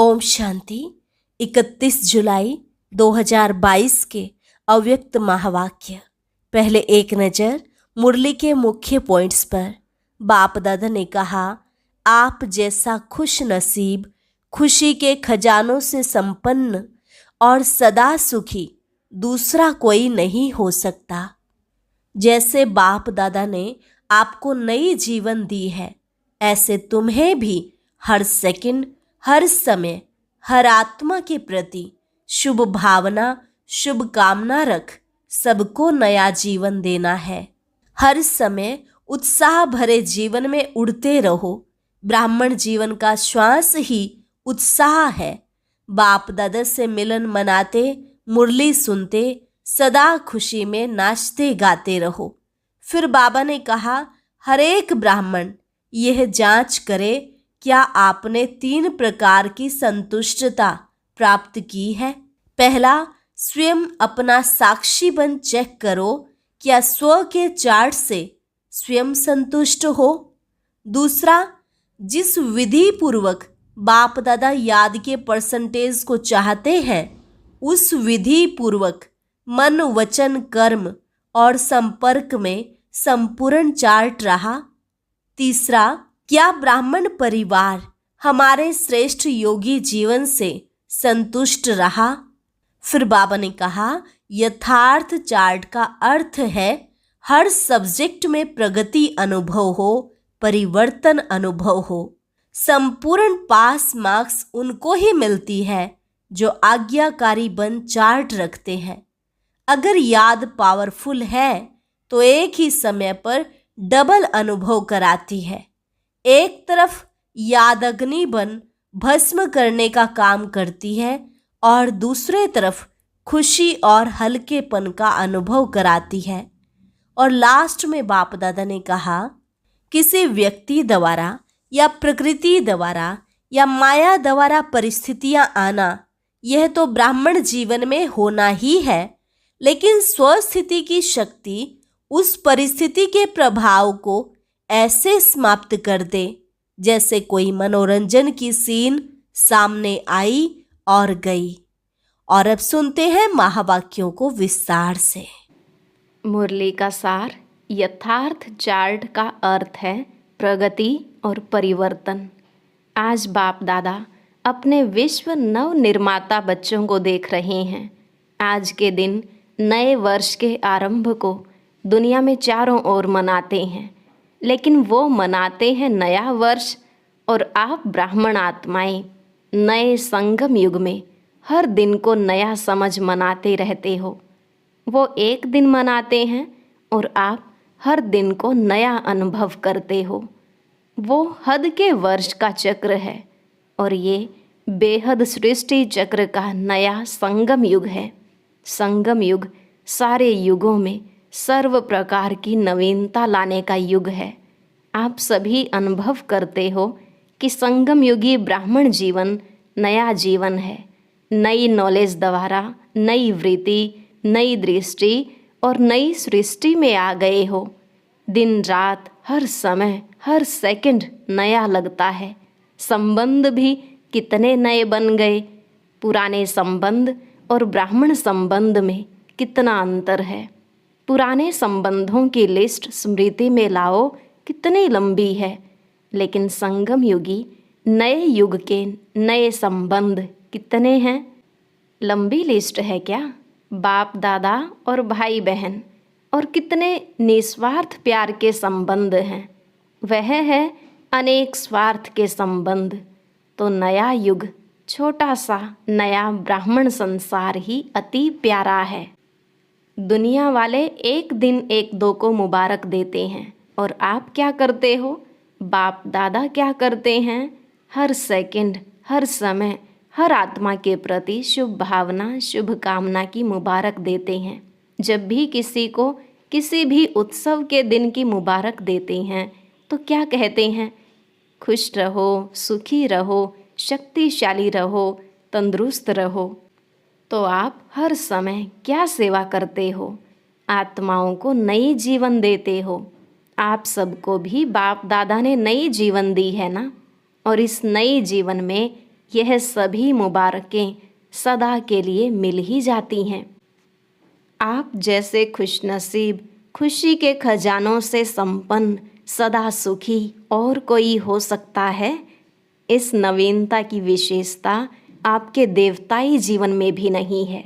ओम शांति। 31 जुलाई 2022 के अव्यक्त महावाक्य। पहले एक नज़र मुरली के मुख्य पॉइंट्स पर। बाप दादा ने कहा, आप जैसा खुश नसीब, खुशी के खजानों से संपन्न और सदा सुखी दूसरा कोई नहीं हो सकता। जैसे बाप दादा ने आपको नई जीवन दी है, ऐसे तुम्हें भी हर सेकंड, हर समय, हर आत्मा के प्रति शुभ भावना, शुभ कामना रख सबको नया जीवन देना है। हर समय उत्साह भरे जीवन में उड़ते रहो। ब्राह्मण जीवन का श्वास ही उत्साह है। बाप दादा से मिलन मनाते, मुरली सुनते, सदा खुशी में नाचते गाते रहो। फिर बाबा ने कहा, हर एक ब्राह्मण यह जांच करे, क्या आपने 3 प्रकार की संतुष्टता प्राप्त की है। पहला, स्वयं अपना साक्षी बन चेक करो, क्या स्व के चार्ट से स्वयं संतुष्ट हो। दूसरा, जिस विधि पूर्वक बाप दादा याद के परसेंटेज को चाहते हैं, उस विधि पूर्वक मन, वचन, कर्म और संपर्क में संपूर्ण चार्ट रहा। तीसरा, क्या ब्राह्मण परिवार हमारे श्रेष्ठ योगी जीवन से संतुष्ट रहा। फिर बाबा ने कहा, यथार्थ चार्ट का अर्थ है हर सब्जेक्ट में प्रगति अनुभव हो, परिवर्तन अनुभव हो। संपूर्ण पास मार्क्स उनको ही मिलती है जो आज्ञाकारी बन चार्ट रखते हैं। अगर याद पावरफुल है तो एक ही समय पर डबल अनुभव कराती है। एक तरफ याद अग्नि बन भस्म करने का काम करती है और दूसरे तरफ खुशी और हल्केपन का अनुभव कराती है। और लास्ट में बाप दादा ने कहा, किसी व्यक्ति द्वारा या प्रकृति द्वारा या माया द्वारा परिस्थितियां आना, यह तो ब्राह्मण जीवन में होना ही है, लेकिन स्वस्थिति की शक्ति उस परिस्थिति के प्रभाव को ऐसे समाप्त कर दे जैसे कोई मनोरंजन की सीन सामने आई और गई। और अब सुनते हैं महावाक्यों को विस्तार से। मुरली का सार। यथार्थ चार्ट का अर्थ है प्रगति और परिवर्तन। आज बाप दादा अपने विश्व नव निर्माता बच्चों को देख रहे हैं। आज के दिन नए वर्ष के आरंभ को दुनिया में चारों ओर मनाते हैं, लेकिन वो मनाते हैं नया वर्ष, और आप ब्राह्मण आत्माएं नए संगम युग में हर दिन को नया समझ मनाते रहते हो। वो एक दिन मनाते हैं और आप हर दिन को नया अनुभव करते हो। वो हद के वर्ष का चक्र है और ये बेहद सृष्टि चक्र का नया संगम युग है। संगम युग सारे युगों में सर्व प्रकार की नवीनता लाने का युग है। आप सभी अनुभव करते हो कि संगम युगी ब्राह्मण जीवन नया जीवन है। नई नॉलेज द्वारा नई वृत्ति, नई दृष्टि और नई सृष्टि में आ गए हो। दिन रात, हर समय, हर सेकंड नया लगता है। संबंध भी कितने नए बन गए। पुराने संबंध और ब्राह्मण संबंध में कितना अंतर है। पुराने संबंधों की लिस्ट स्मृति में लाओ, कितनी लंबी है, लेकिन संगम युगी नए युग के नए संबंध कितने हैं। लंबी लिस्ट है क्या। बाप दादा और भाई बहन और कितने निस्वार्थ प्यार के संबंध हैं। वह है अनेक स्वार्थ के संबंध। तो नया युग, छोटा सा नया ब्राह्मण संसार ही अति प्यारा है। दुनिया वाले एक दिन एक दो को मुबारक देते हैं, और आप क्या करते हो, बाप दादा क्या करते हैं, हर सेकंड, हर समय, हर आत्मा के प्रति शुभ भावना, शुभ कामना की मुबारक देते हैं। जब भी किसी को किसी भी उत्सव के दिन की मुबारक देते हैं तो क्या कहते हैं, खुश रहो, सुखी रहो, शक्तिशाली रहो, तंदुरुस्त रहो। तो आप हर समय क्या सेवा करते हो, आत्माओं को नई जीवन देते हो। आप सबको भी बाप दादा ने नई जीवन दी है ना, और इस नई जीवन में यह सभी मुबारकें सदा के लिए मिल ही जाती हैं। आप जैसे खुशनसीब, खुशी के खजानों से संपन्न, सदा सुखी और कोई हो सकता है? इस नवीनता की विशेषता आपके देवताई जीवन में भी नहीं है,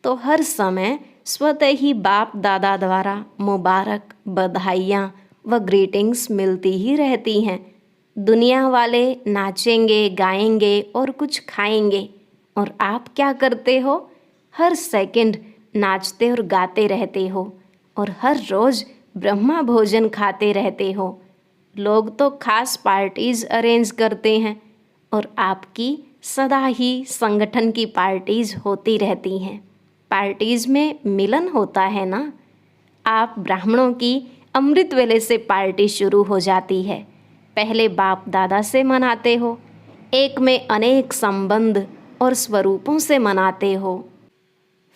तो हर समय स्वतः ही बाप दादा द्वारा मुबारक, बधाइयाँ व ग्रीटिंग्स मिलती ही रहती हैं। दुनिया वाले नाचेंगे, गाएंगे और कुछ खाएंगे, और आप क्या करते हो? हर सेकंड नाचते और गाते रहते हो, और हर रोज़ ब्रह्मा भोजन खाते रहते हो। लोग तो खास पार्टीज़ अरेंज करते हैं, और आपकी सदा ही संगठन की पार्टीज़ होती रहती हैं। पार्टीज़ में मिलन होता है ना। आप ब्राह्मणों की अमृत वेले से पार्टी शुरू हो जाती है। पहले बाप दादा से मनाते हो, एक में अनेक संबंध और स्वरूपों से मनाते हो।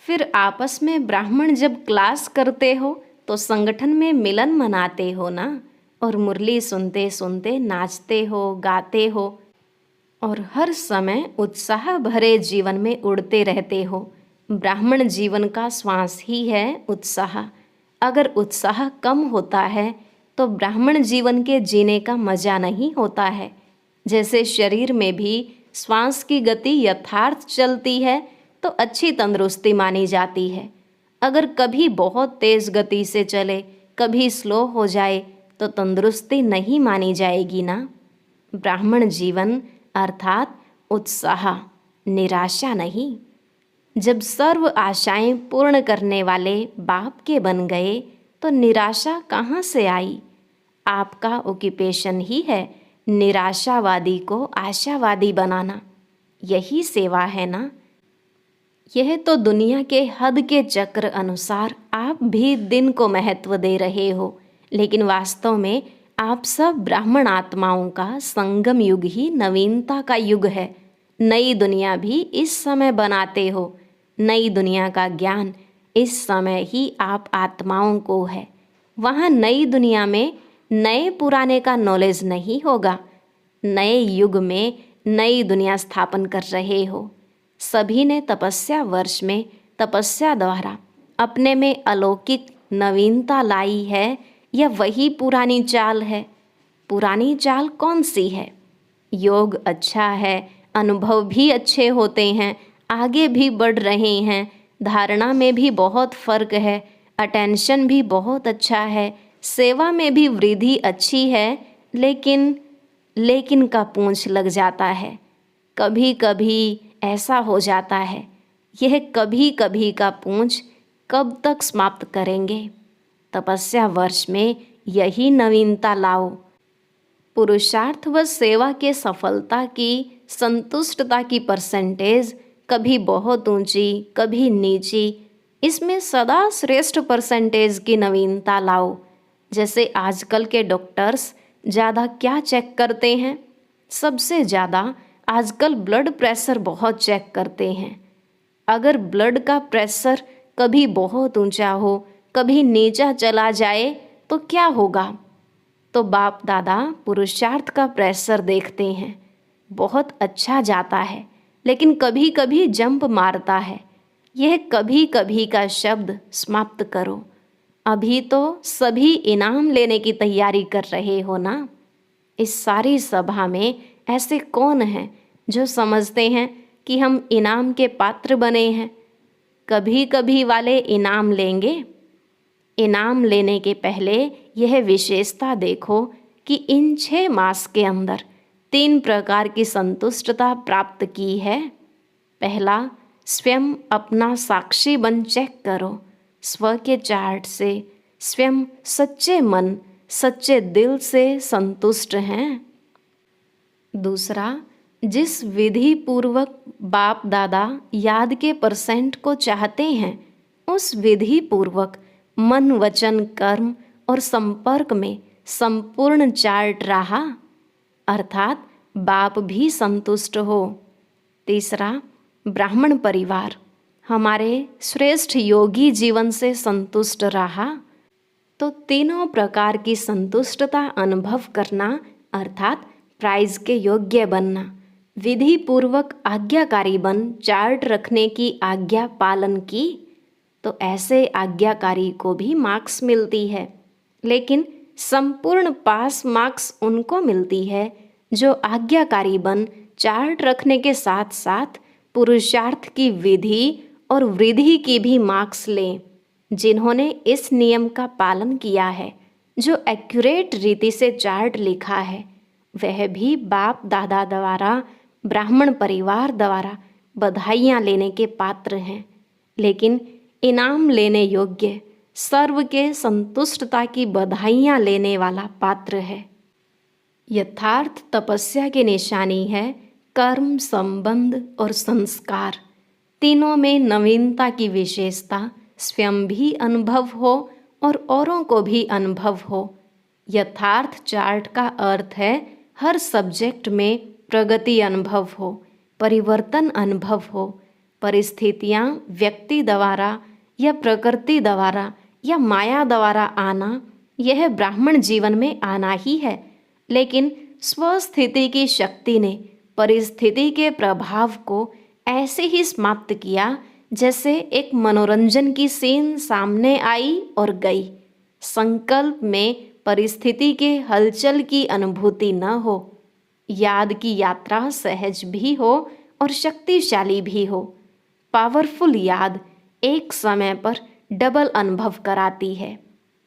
फिर आपस में ब्राह्मण जब क्लास करते हो तो संगठन में मिलन मनाते हो ना, और मुरली सुनते सुनते नाचते हो, गाते हो, और हर समय उत्साह भरे जीवन में उड़ते रहते हो। ब्राह्मण जीवन का श्वास ही है उत्साह। अगर उत्साह कम होता है तो ब्राह्मण जीवन के जीने का मज़ा नहीं होता है। जैसे शरीर में भी श्वास की गति यथार्थ चलती है तो अच्छी तंदुरुस्ती मानी जाती है। अगर कभी बहुत तेज़ गति से चले, कभी स्लो हो जाए तो तंदुरुस्ती नहीं मानी जाएगी ना। ब्राह्मण जीवन अर्थात उत्साह, निराशा नहीं। जब सर्व आशाएं पूर्ण करने वाले बाप के बन गए तो निराशा कहाँ से आई? आपका ऑक्यूपेशन ही है निराशावादी को आशावादी बनाना। यही सेवा है ना। यह तो दुनिया के हद के चक्र अनुसार आप भी दिन को महत्व दे रहे हो, लेकिन वास्तव में आप सब ब्राह्मण आत्माओं का संगम युग ही नवीनता का युग है। नई दुनिया भी इस समय बनाते हो। नई दुनिया का ज्ञान इस समय ही आप आत्माओं को है। वहाँ नई दुनिया में नए पुराने का नॉलेज नहीं होगा। नए युग में नई दुनिया स्थापन कर रहे हो। सभी ने तपस्या वर्ष में तपस्या द्वारा अपने में अलौकिक नवीनता लाई है, या वही पुरानी चाल है? पुरानी चाल कौन सी है? योग अच्छा है, अनुभव भी अच्छे होते हैं, आगे भी बढ़ रहे हैं, धारणा में भी बहुत फर्क है, अटेंशन भी बहुत अच्छा है, सेवा में भी वृद्धि अच्छी है, लेकिन का पूंछ लग जाता है। कभी कभी ऐसा हो जाता है। यह कभी कभी का पूंछ कब तक समाप्त करेंगे? तपस्या वर्ष में यही नवीनता लाओ। पुरुषार्थ व सेवा के सफलता की, संतुष्टता की परसेंटेज कभी बहुत ऊंची, कभी नीची, इसमें सदा श्रेष्ठ परसेंटेज की नवीनता लाओ। जैसे आजकल के डॉक्टर्स ज़्यादा क्या चेक करते हैं? सबसे ज़्यादा आजकल ब्लड प्रेशर बहुत चेक करते हैं। अगर ब्लड का प्रेशर कभी बहुत ऊंचा हो, कभी नीचा चला जाए तो क्या होगा? तो बाप दादा पुरुषार्थ का प्रेशर देखते हैं। बहुत अच्छा जाता है, लेकिन कभी कभी जंप मारता है। यह कभी कभी का शब्द समाप्त करो। अभी तो सभी इनाम लेने की तैयारी कर रहे हो ना। इस सारी सभा में ऐसे कौन हैं जो समझते हैं कि हम इनाम के पात्र बने हैं? कभी कभी वाले इनाम लेंगे। इनाम लेने के पहले यह विशेषता देखो कि इन 6 मास के अंदर 3 प्रकार की संतुष्टता प्राप्त की है। पहला, स्वयं अपना साक्षी बन चेक करो। स्व के चार्ट से स्वयं सच्चे मन, सच्चे दिल से संतुष्ट हैं। दूसरा, जिस विधि पूर्वक बाप दादा याद के परसेंट को चाहते हैं, उस विधि पूर्वक मन, वचन, कर्म और संपर्क में संपूर्ण चार्ट रहा, अर्थात बाप भी संतुष्ट हो। तीसरा, ब्राह्मण परिवार हमारे श्रेष्ठ योगी जीवन से संतुष्ट रहा, तो तीनों प्रकार की संतुष्टता अनुभव करना, अर्थात प्राइज के योग्य बनना, विधि पूर्वक आज्ञाकारी बन चार्ट रखने की आज्ञा पालन की तो ऐसे आज्ञाकारी को भी मार्क्स मिलती है, लेकिन संपूर्ण पास मार्क्स उनको मिलती है जो आज्ञाकारी बन चार्ट रखने के साथ साथ पुरुषार्थ की विधि और वृद्धि की भी मार्क्स लें, जिन्होंने इस नियम का पालन किया है, जो एक्यूरेट रीति से चार्ट लिखा है, वह भी बाप दादा द्वारा ब्राह्मण परिवार द्वारा बधाइयाँ लेने के पात्र हैं, लेकिन इनाम लेने योग्य सर्व के संतुष्टता की बधाइयाँ लेने वाला पात्र है। यथार्थ तपस्या की निशानी है कर्म, संबंध और संस्कार। तीनों में नवीनता की विशेषता, स्वयं भी अनुभव हो और औरों को भी अनुभव हो। यथार्थ चार्ट का अर्थ है हर सब्जेक्ट में प्रगति अनुभव हो, परिवर्तन अनुभव हो। परिस्थितियाँ व्यक्ति द्वारा या प्रकृति द्वारा या माया द्वारा आना, यह ब्राह्मण जीवन में आना ही है, लेकिन स्वस्थिति की शक्ति ने परिस्थिति के प्रभाव को ऐसे ही समाप्त किया जैसे एक मनोरंजन की सीन सामने आई और गई। संकल्प में परिस्थिति के हलचल की अनुभूति न हो, याद की यात्रा सहज भी हो और शक्तिशाली भी हो। पावरफुल याद एक समय पर डबल अनुभव कराती है।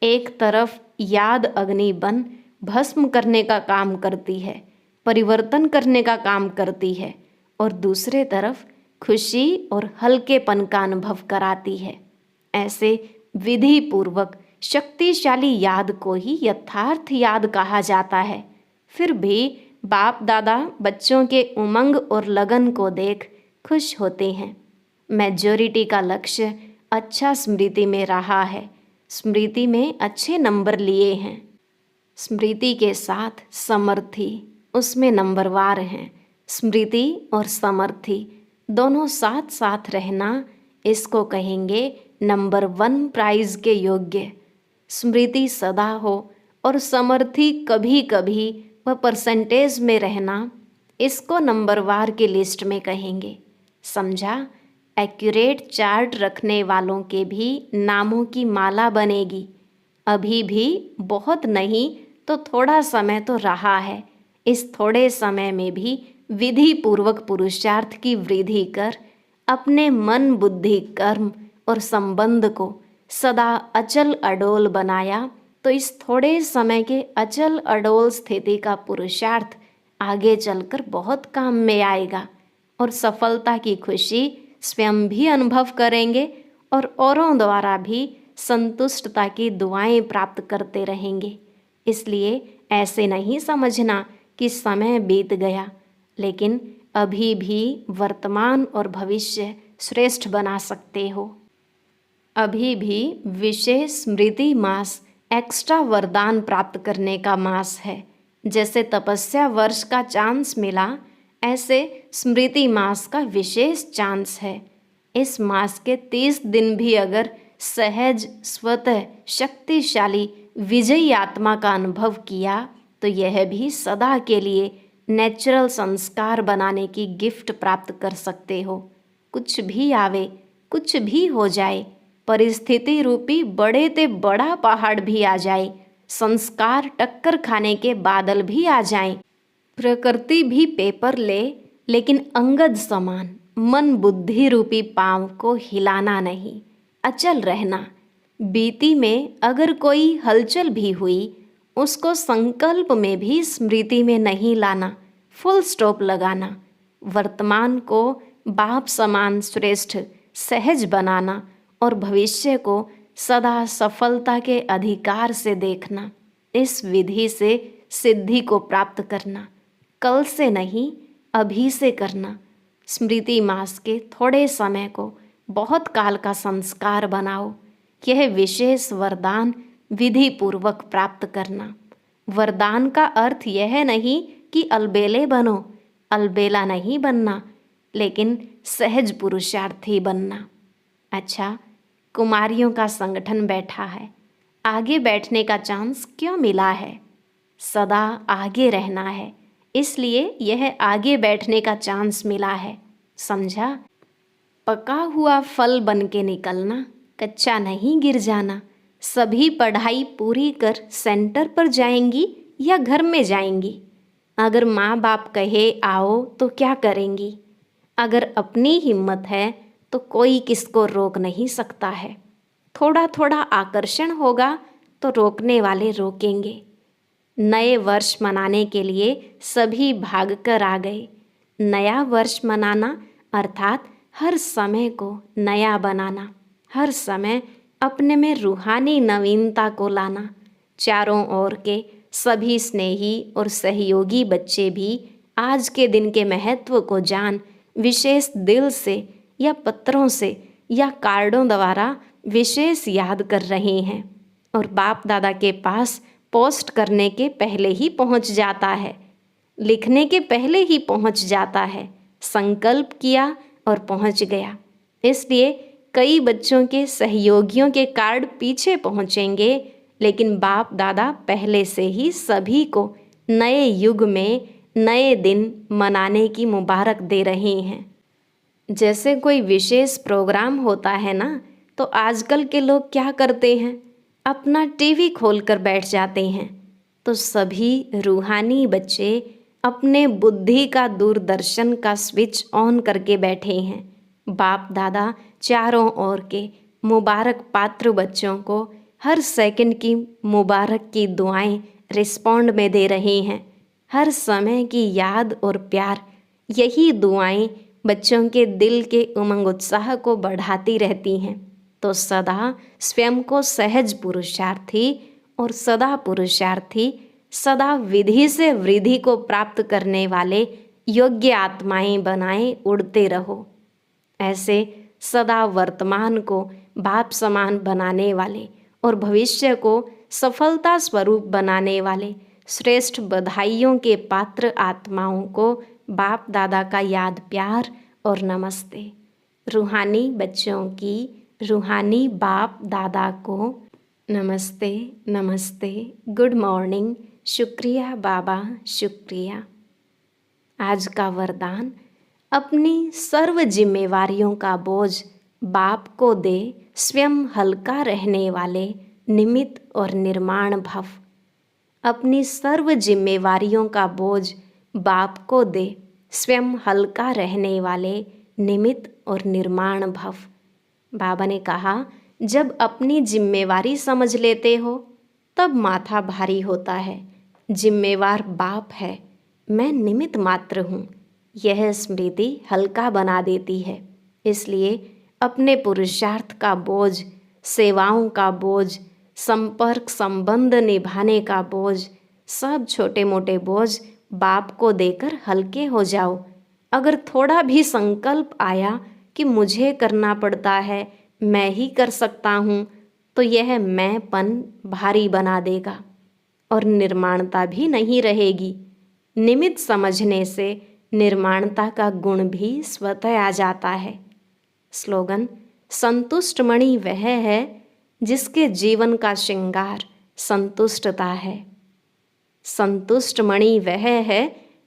एक तरफ याद अग्नि बन भस्म करने का काम करती है, परिवर्तन करने का काम करती है, और दूसरे तरफ खुशी और हल्केपन का अनुभव कराती है। ऐसे विधि पूर्वक शक्तिशाली याद को ही यथार्थ याद कहा जाता है। फिर भी बाप दादा बच्चों के उमंग और लगन को देख खुश होते हैं। मेजॉरिटी का लक्ष्य अच्छा स्मृति में रहा है, स्मृति में अच्छे नंबर लिए हैं। स्मृति के साथ समर्थी उसमें नंबरवार हैं। स्मृति और समर्थी दोनों साथ साथ रहना, इसको कहेंगे नंबर 1 प्राइज के योग्य। स्मृति सदा हो और समर्थी कभी कभी व परसेंटेज में रहना, इसको नंबरवार की लिस्ट में कहेंगे। समझा? एक्यूरेट चार्ट रखने वालों के भी नामों की माला बनेगी। अभी भी बहुत नहीं तो थोड़ा समय तो रहा है। इस थोड़े समय में भी विधि पूर्वक पुरुषार्थ की वृद्धि कर अपने मन, बुद्धि, कर्म और संबंध को सदा अचल अडोल बनाया तो इस थोड़े समय के अचल अडोल स्थिति का पुरुषार्थ आगे चलकर बहुत काम में आएगा और सफलता की खुशी स्वयं भी अनुभव करेंगे और औरों द्वारा भी संतुष्टता की दुआएं प्राप्त करते रहेंगे। इसलिए ऐसे नहीं समझना कि समय बीत गया, लेकिन अभी भी वर्तमान और भविष्य श्रेष्ठ बना सकते हो। अभी भी विशेष स्मृति मास एक्स्ट्रा वरदान प्राप्त करने का मास है। जैसे तपस्या वर्ष का चांस मिला, ऐसे स्मृति मास का विशेष चांस है। इस मास के 30 दिन भी अगर सहज, स्वतः, शक्तिशाली, विजयी आत्मा का अनुभव किया तो यह भी सदा के लिए नेचुरल संस्कार बनाने की गिफ्ट प्राप्त कर सकते हो। कुछ भी आवे, कुछ भी हो जाए, परिस्थिति रूपी बड़े ते बड़ा पहाड़ भी आ जाए, संस्कार टक्कर खाने के बादल भी आ जाएं, प्रकृति भी पेपर ले, लेकिन अंगद समान मन बुद्धि रूपी पांव को हिलाना नहीं, अचल रहना। बीती में अगर कोई हलचल भी हुई, उसको संकल्प में भी स्मृति में नहीं लाना, फुल स्टॉप लगाना। वर्तमान को बाप समान श्रेष्ठ, सहज बनाना और भविष्य को सदा सफलता के अधिकार से देखना। इस विधि से सिद्धि को प्राप्त करना, कल से नहीं अभी से करना। स्मृति मास के थोड़े समय को बहुत काल का संस्कार बनाओ। यह विशेष वरदान विधि पूर्वक प्राप्त करना। वरदान का अर्थ यह नहीं कि अलबेले बनो, अलबेला नहीं बनना, लेकिन सहज पुरुषार्थी बनना। अच्छा, कुमारियों का संगठन बैठा है, आगे बैठने का चांस क्यों मिला है? सदा आगे रहना है, इसलिए यह आगे बैठने का चांस मिला है, समझा? पका हुआ फल बन के निकलना, कच्चा नहीं गिर जाना। सभी पढ़ाई पूरी कर सेंटर पर जाएंगी या घर में जाएंगी? अगर माँ बाप कहे आओ तो क्या करेंगी? अगर अपनी हिम्मत है तो कोई किसको रोक नहीं सकता है। थोड़ा थोड़ा आकर्षण होगा तो रोकने वाले रोकेंगे। नए वर्ष मनाने के लिए सभी भागकर आ गए। नया वर्ष मनाना अर्थात हर समय को नया बनाना, हर समय अपने में रूहानी नवीनता को लाना। चारों ओर के सभी स्नेही और सहयोगी बच्चे भी आज के दिन के महत्व को जान विशेष दिल से या पत्रों से या कार्डों द्वारा विशेष याद कर रहे हैं और बाप दादा के पास पोस्ट करने के पहले ही पहुंच जाता है, लिखने के पहले ही पहुंच जाता है। संकल्प किया और पहुंच गया। इसलिए कई बच्चों के सहयोगियों के कार्ड पीछे पहुंचेंगे, लेकिन बाप दादा पहले से ही सभी को नए युग में नए दिन मनाने की मुबारक दे रहे हैं। जैसे कोई विशेष प्रोग्राम होता है ना, तो आजकल के लोग क्या करते हैं, अपना टीवी खोलकर बैठ जाते हैं। तो सभी रूहानी बच्चे अपने बुद्धि का दूरदर्शन का स्विच ऑन करके बैठे हैं। बाप दादा चारों ओर के मुबारक पात्र बच्चों को हर सेकंड की मुबारक की दुआएं रिस्पॉन्ड में दे रहे हैं। हर समय की याद और प्यार, यही दुआएं बच्चों के दिल के उमंग उत्साह को बढ़ाती रहती हैं। तो सदा स्वयं को सहज पुरुषार्थी और सदा पुरुषार्थी, सदा विधि से वृद्धि को प्राप्त करने वाले योग्य आत्माएं बनाए उड़ते रहो। ऐसे सदा वर्तमान को बाप समान बनाने वाले और भविष्य को सफलता स्वरूप बनाने वाले श्रेष्ठ बधाइयों के पात्र आत्माओं को बाप दादा का याद प्यार और नमस्ते। रूहानी बच्चों की रूहानी बाप दादा को नमस्ते नमस्ते, गुड मॉर्निंग, शुक्रिया बाबा शुक्रिया। आज का वरदान, अपनी सर्व जिम्मेवारियों का बोझ बाप को दे, स्वयं हल्का रहने वाले निमित्त और निर्माण भव। अपनी सर्व जिम्मेवारियों का बोझ बाप को दे, स्वयं हल्का रहने वाले निमित्त और निर्माण भव। बाबा ने कहा, जब अपनी जिम्मेवारी समझ लेते हो तब माथा भारी होता है। जिम्मेवार बाप है, मैं निमित्त मात्र हूँ, यह स्मृति हल्का बना देती है। इसलिए अपने पुरुषार्थ का बोझ, सेवाओं का बोझ, संपर्क संबंध निभाने का बोझ, सब छोटे मोटे बोझ बाप को देकर हल्के हो जाओ। अगर थोड़ा भी संकल्प आया कि मुझे करना पड़ता है, मैं ही कर सकता हूँ, तो यह मैंपन भारी बना देगा और निर्माणता भी नहीं रहेगी। निमित्त समझने से निर्माणता का गुण भी स्वतः आ जाता है। स्लोगन, संतुष्ट मणि वह है जिसके जीवन का श्रृंगार संतुष्टता है। संतुष्ट मणि वह है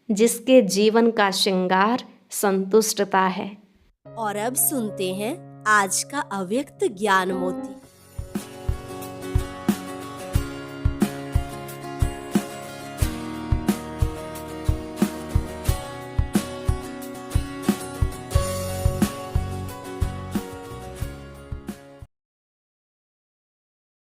जिसके जीवन का श्रृंगार संतुष्टता है। और अब सुनते हैं आज का अव्यक्त ज्ञान मोती।